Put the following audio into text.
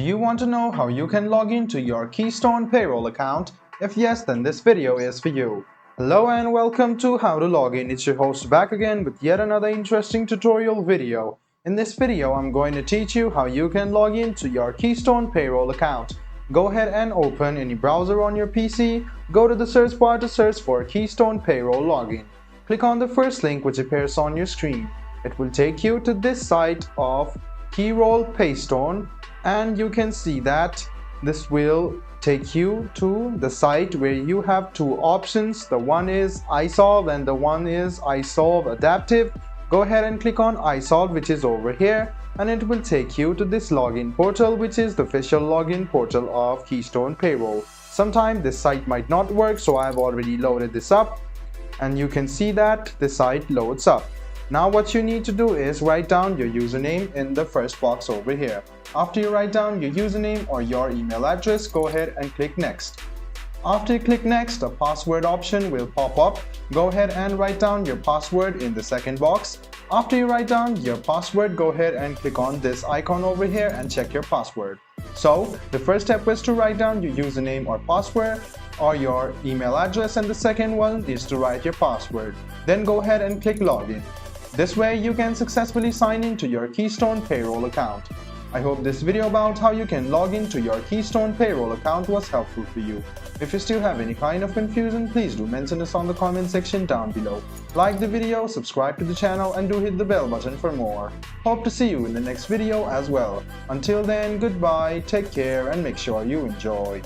you want to know how you can log into your Keystone Payroll account? If yes, then this video is for you. Hello and welcome to How to Log In. It's your host back again with yet another interesting tutorial video. In this video, I'm going to teach you how you can log into your Keystone Payroll account. Go ahead and open any browser on your PC. Go to the search bar to search for Keystone Payroll login. Click on the first link which appears on your screen. It will take you to this site of Paystone, and you can see that this will take you to the site where you have two options. The one is iSolve and the one is iSolve Adaptive. Go ahead and click on iSolve, which is over here, and it will take you to this login portal, which is the official login portal of Keystone Payroll. Sometime this site might not work, so I've already loaded this up, and you can see that the site loads up. Now what you need to do is write down your username in the first box over here. After you write down your username or your email address, go ahead and click next. After you click next, a password option will pop up. Go ahead and write down your password in the second box. After you write down your password, go ahead and click on this icon over here and check your password. So the first step was to write down your username or password or your email address, and the second one is to write your password. Then go ahead and click login. This way you can successfully sign into your Keystone Payroll account. I hope this video about how you can log into your Keystone Payroll account was helpful for you. If you still have any kind of confusion, please do mention us on the comment section down below. Like the video, subscribe to the channel, and do hit the bell button for more. Hope to see you in the next video as well. Until then, goodbye, take care, and make sure you enjoy.